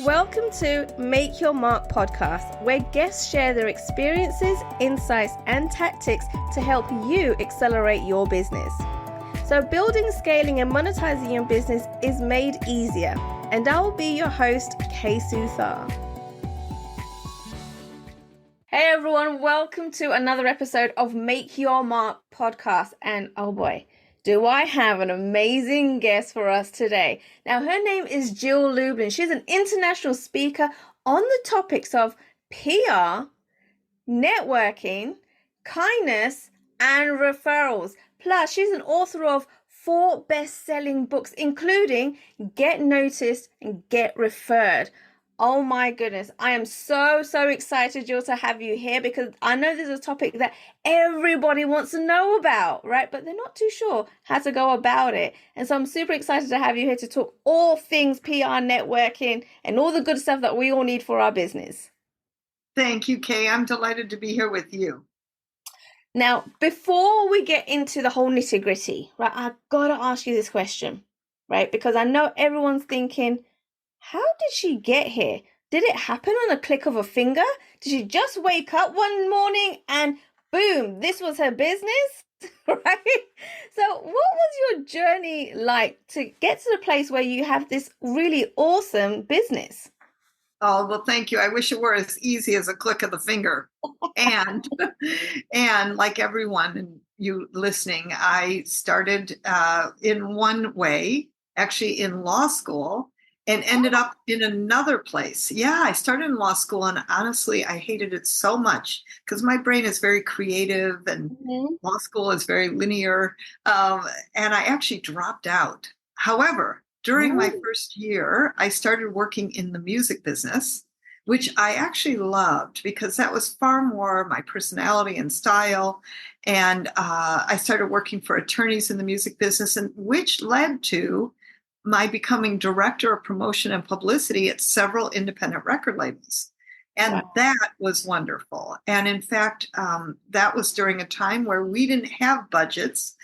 Welcome to Make Your Mark podcast, where guests share their experiences, insights, and tactics to help you accelerate your business. So building, scaling, and monetizing your business is made easier. And I will be your host, Suthar. Hey everyone, welcome to another episode of Make Your Mark podcast. And oh boy, do I have an amazing guest for us today. Now, her name is Jill Lublin. She's an international speaker on the topics of PR, networking, kindness, and referrals. Plus, she's an author of 4 best-selling books, including Get Noticed and Get Referred. Oh my goodness, I am so excited, Jill, to have you here because I know this is a topic that everybody wants to know about, right? But they're not too sure how to go about it. And so I'm super excited to have you here to talk all things PR, networking, and all the good stuff that we all need for our business. Thank you, Kay. I'm delighted to be here with you. Now, before we get into the whole nitty-gritty, right, I've got to ask you this question, right? Because I know everyone's thinking, how did she get here? Did it happen on a click of a finger? Did she just wake up one morning and boom, this was her business, right? So what was your journey like to get to the place where you have this really awesome business? Oh, well, thank you. I wish it were as easy as a click of the finger. And like everyone and you listening, I started in one way, actually in law school, and ended up in another place. Yeah, I started in law school, and honestly, I hated it so much because my brain is very creative, and law school is very linear, and I actually dropped out. However, during my first year, I started working in the music business, which I actually loved because that was far more my personality and style. And I started working for attorneys in the music business, and which led to my becoming director of promotion and publicity at several independent record labels. And that was wonderful. And in fact, that was during a time where we didn't have budgets.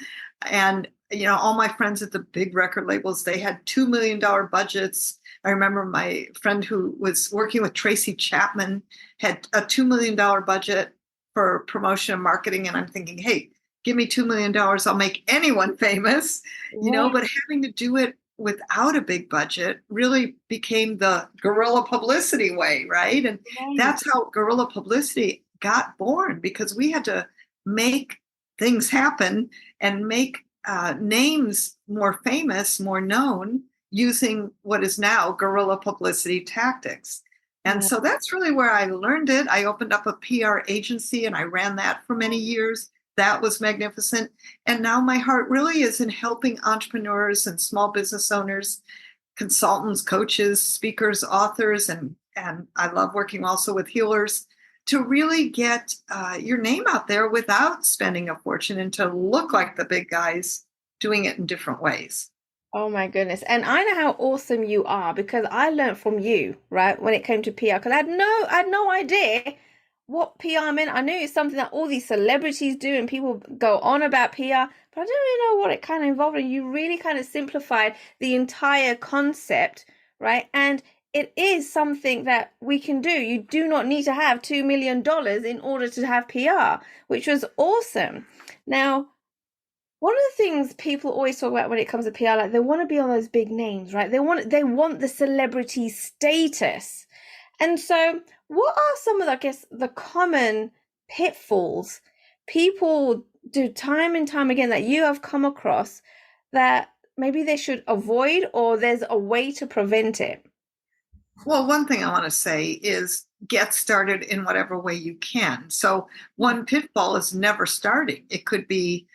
And, you know, all my friends at the big record labels, they had $2 million budgets. I remember my friend who was working with Tracy Chapman had a $2 million budget for promotion and marketing. And I'm thinking, hey, give me $2 million. I'll make anyone famous, you know, but having to do it without a big budget really became the guerrilla publicity way, right? And that's how guerrilla publicity got born, because we had to make things happen and make names more famous, more known, using what is now guerrilla publicity tactics. And so that's really where I learned it. I opened up a PR agency and I ran that for many years. That was magnificent. And now my heart really is in helping entrepreneurs and small business owners, consultants, coaches, speakers, authors, and I love working also with healers to really get your name out there without spending a fortune and to look like the big guys doing it in different ways. Oh my goodness. And I know how awesome you are because I learned from you, right, when it came to PR, because I had no idea what PR meant. I knew it's something that all these celebrities do and people go on about PR, but I didn't really know what it kind of involved. And you really kind of simplified the entire concept, right? And it is something that we can do. You do not need to have $2 million in order to have PR, which was awesome. Now, one of the things people always talk about when it comes to PR, like they want to be on those big names, right? They want the celebrity status. And so what are some of, I guess, the common pitfalls people do time and time again that you have come across that maybe they should avoid, or there's a way to prevent it? Well, one thing I want to say is get started in whatever way you can. So one pitfall is never starting. It could be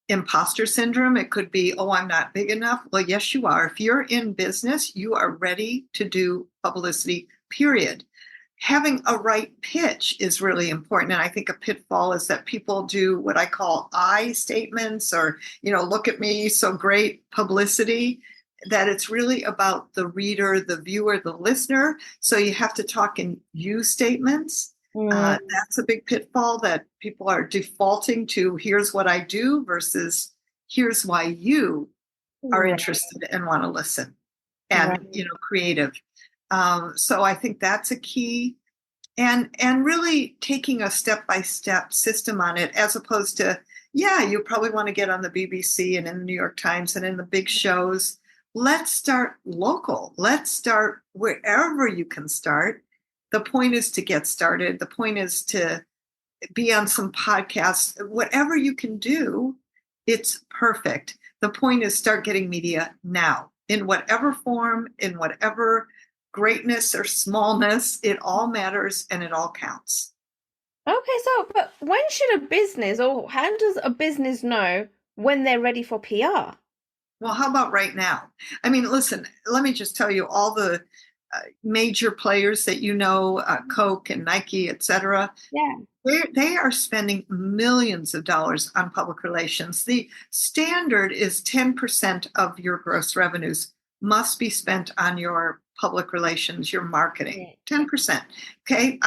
imposter syndrome. It could be, oh, I'm not big enough. Well, yes, you are. If you're in business, you are ready to do publicity, period. Having a right pitch is really important. And I think a pitfall is that people do what I call I statements or, you know, look at me, so great publicity, that it's really about the reader, the viewer, the listener. So you have to talk in you statements. That's a big pitfall, that people are defaulting to here's what I do versus here's why you are interested and want to listen. And, you know, creative. So I think that's a key. And really taking a step-by-step system on it, as opposed to, yeah, you probably want to get on the BBC and in the New York Times and in the big shows. Let's start local. Let's start wherever you can start. The point is to get started. The point is to be on some podcasts. Whatever you can do, it's perfect. The point is start getting media now, in whatever form, in whatever greatness or smallness. It all matters and it all counts. Okay, so but when should a business, or how does a business know when they're ready for PR? Well, how about right now? I mean, listen, let me just tell you, all the major players that you know, Coke and Nike, et cetera, Yeah. they are spending millions of dollars on public relations. The standard is 10% of your gross revenues must be spent on your public relations, your marketing. 10%. Okay.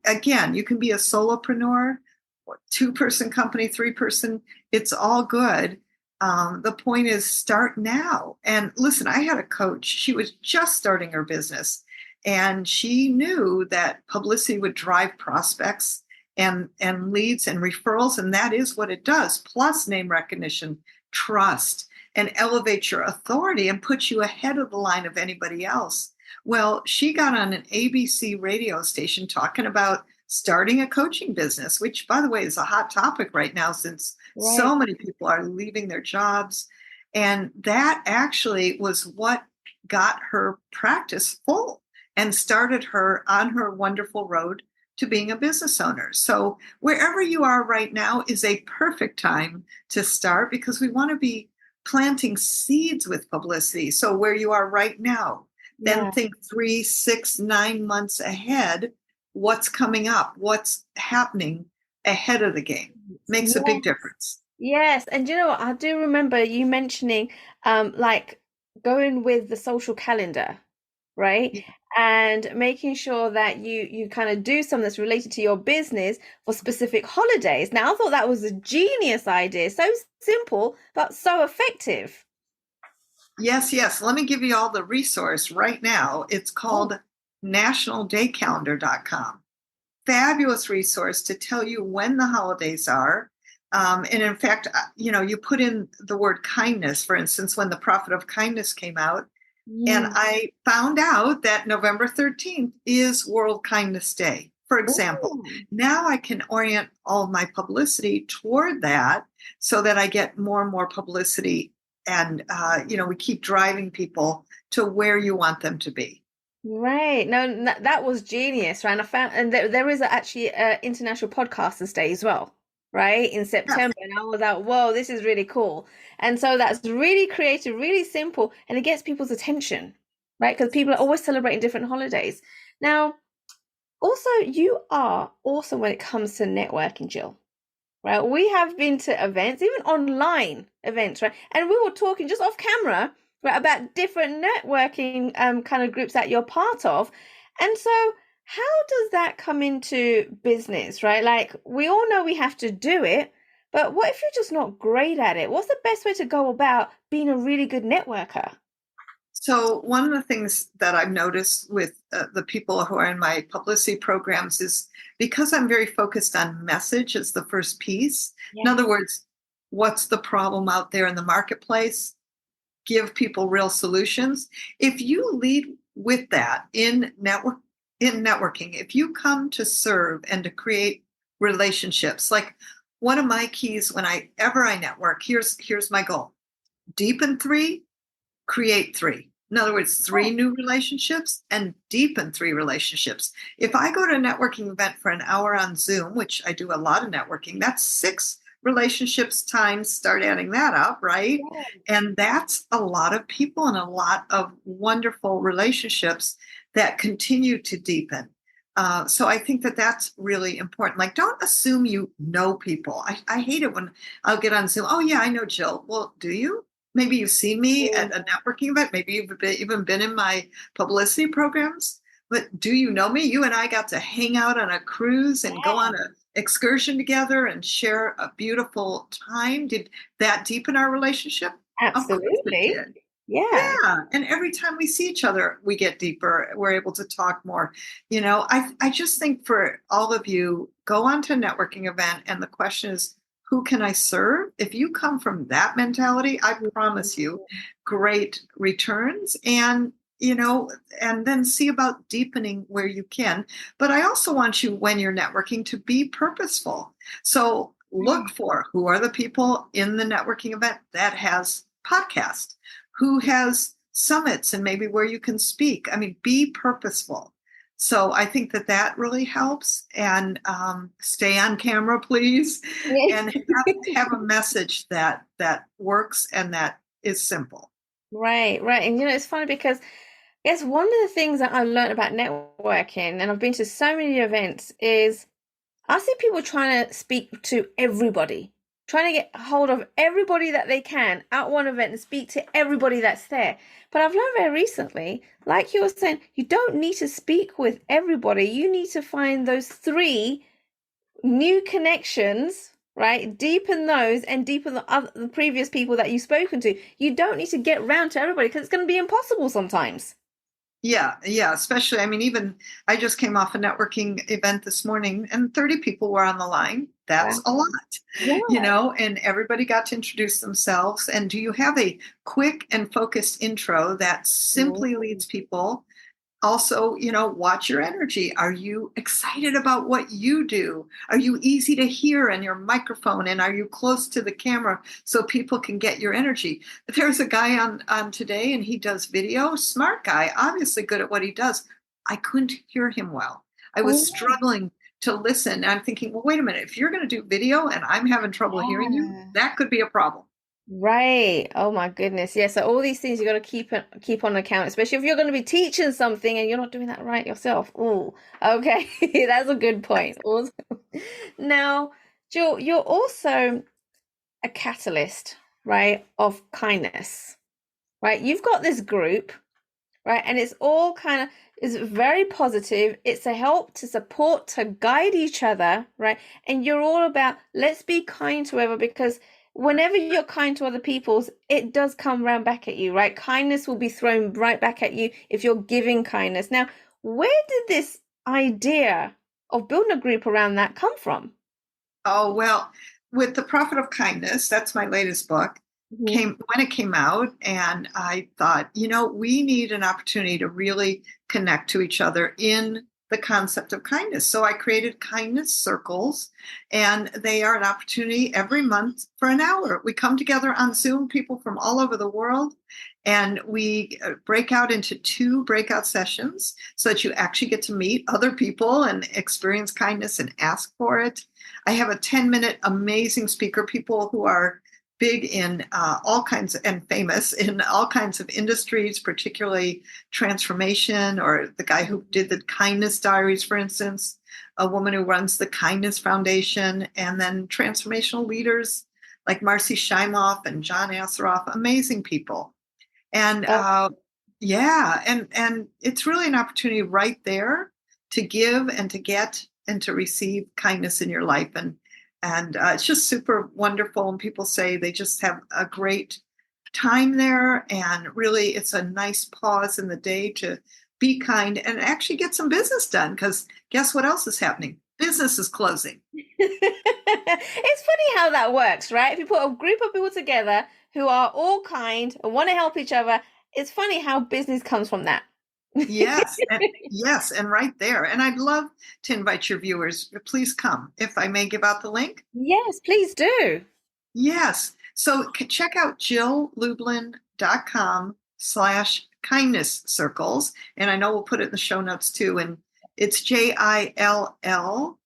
Again, you can be a solopreneur, or 2-person company, 3-person. It's all good. The point is start now. And listen, I had a coach. She was just starting her business, and she knew that publicity would drive prospects and leads and referrals. And that is what it does. Plus name recognition, trust, and elevate your authority and put you ahead of the line of anybody else. Well, she got on an ABC radio station talking about starting a coaching business, which, by the way, is a hot topic right now, since so many people are leaving their jobs. And that actually was what got her practice full and started her on her wonderful road to being a business owner. So wherever you are right now is a perfect time to start, because we want to be planting seeds with publicity. So where you are right now, then think 3, 6, 9 months ahead. What's coming up? What's happening ahead of the game makes a big difference. Yes, and you know what? I do remember you mentioning like going with the social calendar, right? And making sure that you kind of do something that's related to your business for specific holidays. Now, I thought that was a genius idea. So simple, but so effective. Yes, yes. Let me give you all the resource right now. It's called nationaldaycalendar.com. Fabulous resource to tell you when the holidays are. And in fact, you put in the word kindness, for instance, when the Prophet of Kindness came out. And I found out that November 13th is World Kindness Day, for example. Now I can orient all of my publicity toward that so that I get more and more publicity. And, we keep driving people to where you want them to be. Right. No, that was genius, right? And I found, and there is actually International Podcasters Day as well, right? In September. Yes. And I was like, whoa, this is really cool. And so that's really creative, really simple, and it gets people's attention, right? Because people are always celebrating different holidays. Now, also, you are awesome when it comes to networking, Jill, right? We have been to events, even online events, right? And we were talking just off camera, right, about different networking kind of groups that you're part of. And so how does that come into business, right? Like, we all know we have to do it, but what if you're just not great at it? What's the best way to go about being a really good networker? So one of the things that I've noticed with the people who are in my publicity programs is, because I'm very focused on message as the first piece. In other words, what's the problem out there in the marketplace? Give people real solutions. If you lead with that in networking, if you come to serve and to create relationships, like one of my keys whenever I network, here's my goal: deepen 3, create 3. In other words, 3 new relationships and deepen 3 relationships. If I go to a networking event for an hour on Zoom, which I do a lot of networking, that's 6 relationships times, start adding that up, right? And that's a lot of people and a lot of wonderful relationships that continue to deepen. So I think that that's really important. Like, don't assume you know people. I hate it when I'll get on Zoom. Oh, yeah, I know Jill. Well, do you? Maybe you've seen me at a networking event. Maybe you've even been in my publicity programs. But do you know me? You and I got to hang out on a cruise and go on an excursion together and share a beautiful time. Did that deepen our relationship? Absolutely. Yeah. Yeah. And every time we see each other, we get deeper. We're able to talk more. I just think for all of you, go on to a networking event and the question is, who can I serve? If you come from that mentality, I promise you great returns and then see about deepening where you can. But I also want you, when you're networking, to be purposeful. So look for who are the people in the networking event that has podcast, who has summits and maybe where you can speak. I mean, be purposeful. So I think that really helps. And stay on camera, please, and have a message that works and that is simple. Right, right. And it's funny because I guess one of the things that I learned about networking, and I've been to so many events, is I see people trying to speak to everybody, trying to get hold of everybody that they can at one event and speak to everybody that's there. But I've learned very recently, like you were saying, you don't need to speak with everybody. You need to find those 3 new connections, right? Deepen those and deepen the previous people that you've spoken to. You don't need to get round to everybody because it's going to be impossible sometimes. Yeah, yeah. Especially, I mean, even I just came off a networking event this morning and 30 people were on the line. That's a Wow. lot, and everybody got to introduce themselves. And do you have a quick and focused intro that Yeah. simply leads people? Also, watch your energy. Are you excited about what you do? Are you easy to hear in your microphone? And are you close to the camera so people can get your energy? There's a guy on today and he does video, smart guy, obviously good at what he does. I couldn't hear him well. I was Oh, struggling to listen. And I'm thinking, well, wait a minute. If you're going to do video and I'm having trouble hearing you, yeah. that could be a problem. Right. Oh my goodness. Yeah. So all these things you got to keep on account, especially if you're going to be teaching something and you're not doing that right yourself. Oh, okay. That's a good point. Also, now, Jill, you're also a catalyst, right, of kindness, right? You've got this group, right, and it's all kind of is very positive. It's a help to support, to guide each other, right? And you're all about let's be kind to ever because whenever you're kind to other people's, it does come round back at you, right? Kindness will be thrown right back at you if you're giving kindness. Now, where did this idea of building a group around that come from? Oh, well, with The Profit of Kindness, that's my latest book, Mhm. came when it came out, and I thought, we need an opportunity to really connect to each other in the concept of kindness. So I created kindness circles, and they are an opportunity every month for an hour. We come together on Zoom, people from all over the world, and we break out into 2 breakout sessions so that you actually get to meet other people and experience kindness and ask for it. I have a 10-minute amazing speaker, people who are big in all kinds and famous in all kinds of industries, particularly transformation, or the guy who did the Kindness Diaries, for instance, a woman who runs the Kindness Foundation, and then transformational leaders like Marcy Shimoff and John Asseroff, amazing people. And yeah, and it's really an opportunity right there to give and to get and to receive kindness in your life, and it's just super wonderful. And people say they just have a great time there, and really, it's a nice pause in the day to be kind and actually get some business done. Because guess what else is happening? Business is closing. It's funny how that works, right? If you put a group of people together who are all kind and want to help each other, it's funny how business comes from that. Yes, yes, and right there. And I'd love to invite your viewers. Please come. If I may give out the link. Yes, please do. Yes. So check out jilllublin.com/kindness circles. And I know we'll put it in the show notes too. And it's JILLLUB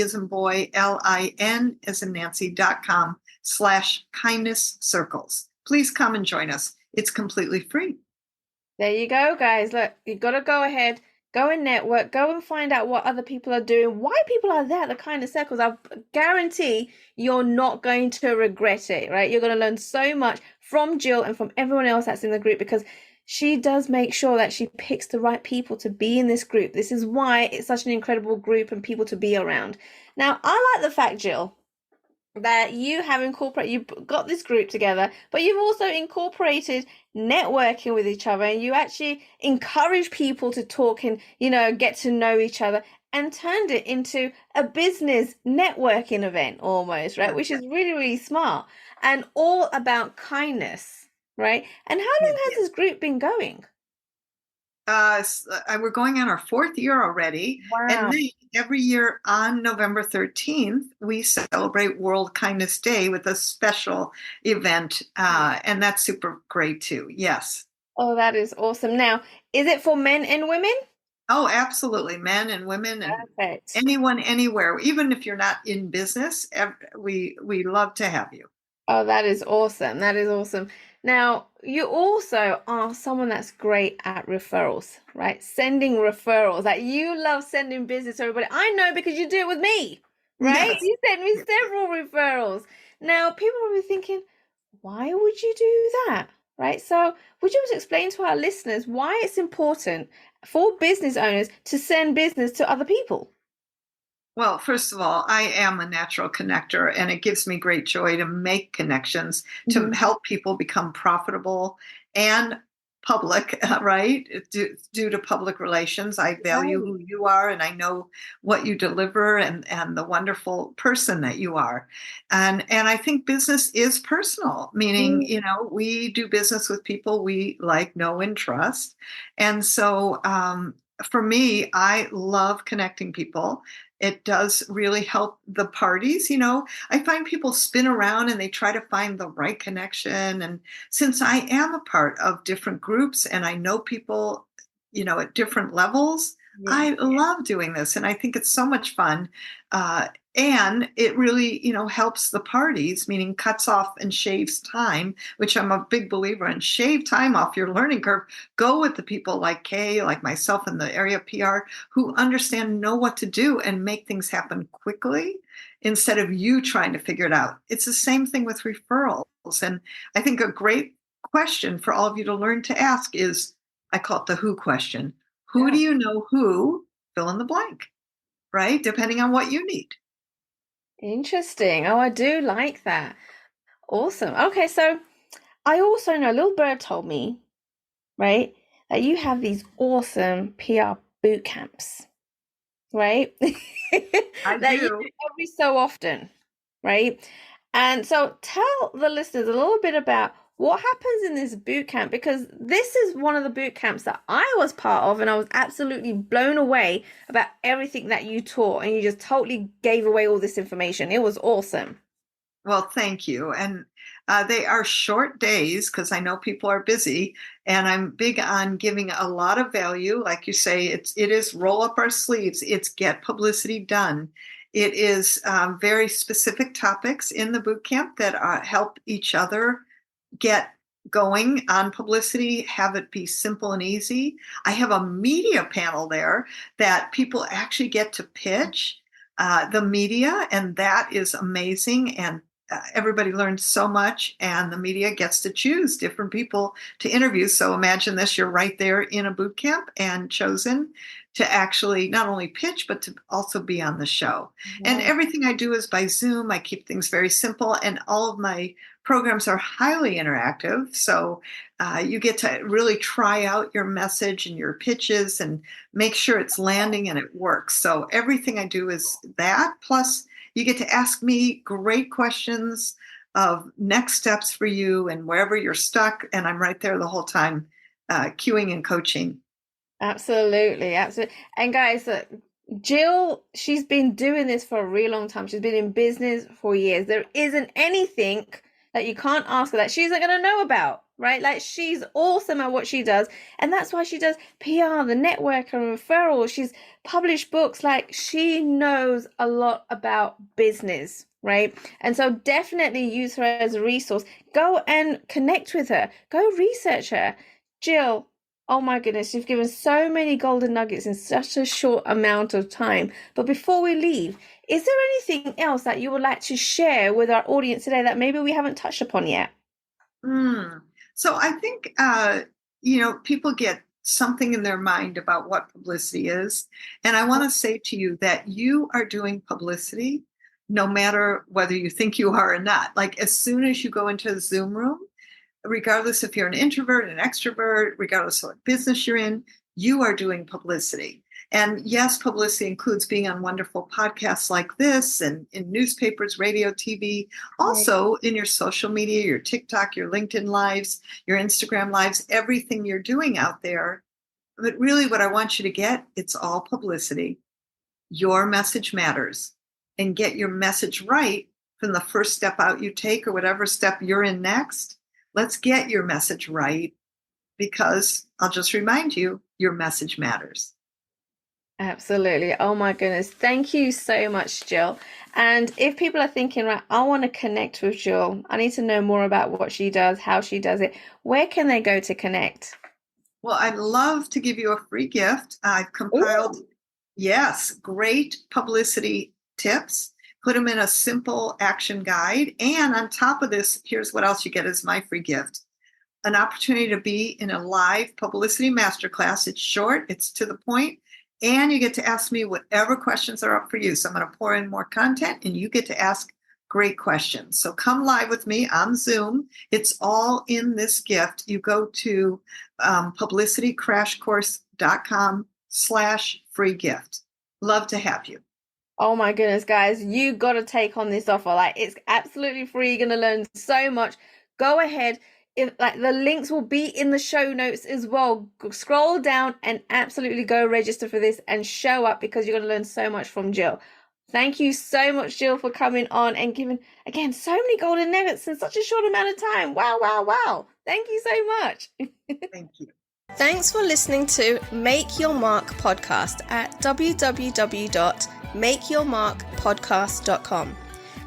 as in boy, LIN as in Nancy.com/kindness circles. Please come and join us. It's completely free. There you go, guys. Look, you've got to go ahead, go and network, go and find out what other people are doing, why people are there, the kind of circles. I guarantee you're not going to regret it, right? You're going to learn so much from Jill and from everyone else that's in the group because she does make sure that she picks the right people to be in this group. This is why it's such an incredible group and people to be around. Now, I like the fact, Jill, that you have incorporated, you've got this group together, but you've also incorporated networking with each other, and you actually encourage people to talk and, get to know each other, and turned it into a business networking event almost, right? Which is really, really smart and all about kindness, right? And how long has this group been going? We're going on our 4th year already. Wow. And then every year on November 13th, we celebrate World Kindness Day with a special event. And that's super great too. Yes. Oh, that is awesome. Now, is it for men and women? Oh, absolutely. Men and women and Perfect. anyone, anywhere. Even if you're not in business, we love to have you. Oh, that is awesome. That is awesome. Now, you also are someone that's great at referrals, right? Sending referrals. Like you love sending business to everybody. I know because you do it with me, right? Yes. You sent me several referrals. Now, people will be thinking, why would you do that? Right? So, would you just explain to our listeners why it's important for business owners to send business to other people? Well, first of all, I am a natural connector, and it gives me great joy to make connections to Mhm. help people become profitable and public, right? Due to public relations, I value Right. who you are, and I know what you deliver, and the wonderful person that you are. And I think business is personal, meaning, Mm. we do business with people we like, know, and trust. And so, for me, I love connecting people. It does really help the parties. I find people spin around and they try to find the right connection. And since I am a part of different groups and I know people, at different levels, Yeah. I love doing this. And I think it's so much fun. And it really, helps the parties, meaning cuts off and shaves time, which I'm a big believer in. Shave time off your learning curve. Go with the people like Kay, like myself in the area PR, who understand, know what to do, and make things happen quickly instead of you trying to figure it out. It's the same thing with referrals. And I think a great question for all of you to learn to ask is, I call it the who question. Who Yeah. do you know who? Fill in the blank, right? Depending on what you need. Interesting. Oh, I do like that. Awesome. Okay, so I also know Little Bird told me, right, that you have these awesome PR boot camps, right? I That you do. do every so often, right? And so tell the listeners a little bit about what happens in this boot camp, because this is one of the boot camps that I was part of, and I was absolutely blown away about everything that you taught, and you just totally gave away all this information. It was awesome. Well, thank you. And they are short days because I know people are busy, and I'm big on giving a lot of value. Like you say, it is roll up our sleeves. It's get publicity done. It is very specific topics in the boot camp that help each other get going on publicity, have it be simple and easy. I have a media panel there that people actually get to pitch the media, and that is amazing. And everybody learns so much, and the media gets to choose different people to interview. So imagine this, you're right there in a boot camp and chosen to actually not only pitch, but to also be on the show. And Wow. everything I do is by Zoom. I keep things very simple, and all of my programs are highly interactive. So you get to really try out your message and your pitches and make sure it's landing and it works. So everything I do is that. Plus, you get to ask me great questions of next steps for you and wherever you're stuck. And I'm right there the whole time, queuing and coaching. Absolutely, absolutely. And guys, Jill, she's been doing this for a really long time. She's been in business for years. There isn't anything that you can't ask her that she isn't going to know about, right? Like she's awesome at what she does. And that's why she does PR, the network and referrals. She's published books. Like she knows a lot about business, right? And so definitely use her as a resource. Go and connect with her. Go research her. Jill, oh my goodness, you've given so many golden nuggets in such a short amount of time. But before we leave, is there anything else that you would like to share with our audience today that maybe we haven't touched upon yet? So I think, people get something in their mind about what publicity is. And I want to say to you that you are doing publicity no matter whether you think you are or not. Like as soon as you go into the Zoom room, regardless if you're an introvert, an extrovert, regardless of what business you're in, you are doing publicity. And yes, publicity includes being on wonderful podcasts like this and in newspapers, radio, TV, also in your social media, your TikTok, your LinkedIn lives, your Instagram lives, everything you're doing out there. But really what I want you to get, it's all publicity. Your message matters, and get your message right from the first step out you take or whatever step you're in next. Let's get your message right, because I'll just remind you, your message matters. Absolutely. Oh my goodness. Thank you so much, Jill. And if people are thinking, right, I want to connect with Jill, I need to know more about what she does, how she does it, where can they go to connect? Well, I'd love to give you a free gift. I've compiled, great publicity tips, put them in a simple action guide. And on top of this, here's what else you get as my free gift. An opportunity to be in a live publicity masterclass. It's short, it's to the point, and you get to ask me whatever questions are up for you. So I'm going to pour in more content, and you get to ask great questions. So come live with me on Zoom. It's all in this gift. You go to publicitycrashcourse.com/free gift. Love to have you. Oh my goodness, guys, you got to take on this offer. Like, it's absolutely free. You're going to learn so much. Go ahead. The links will be in the show notes as well. Scroll down and absolutely go register for this and show up, because you're going to learn so much from Jill. Thank you so much, Jill, for coming on and giving, again, so many golden nuggets in such a short amount of time. Wow, wow, wow. Thank you so much. Thank you. Thanks for listening to Make Your Mark podcast at www.makeyourmarkpodcast.com.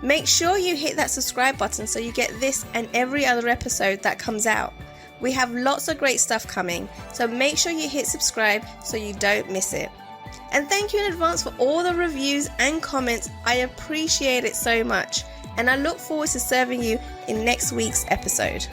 Make sure you hit that subscribe button so you get this and every other episode that comes out. We have lots of great stuff coming, so make sure you hit subscribe so you don't miss it. And thank you in advance for all the reviews and comments. I appreciate it so much, and I look forward to serving you in next week's episode.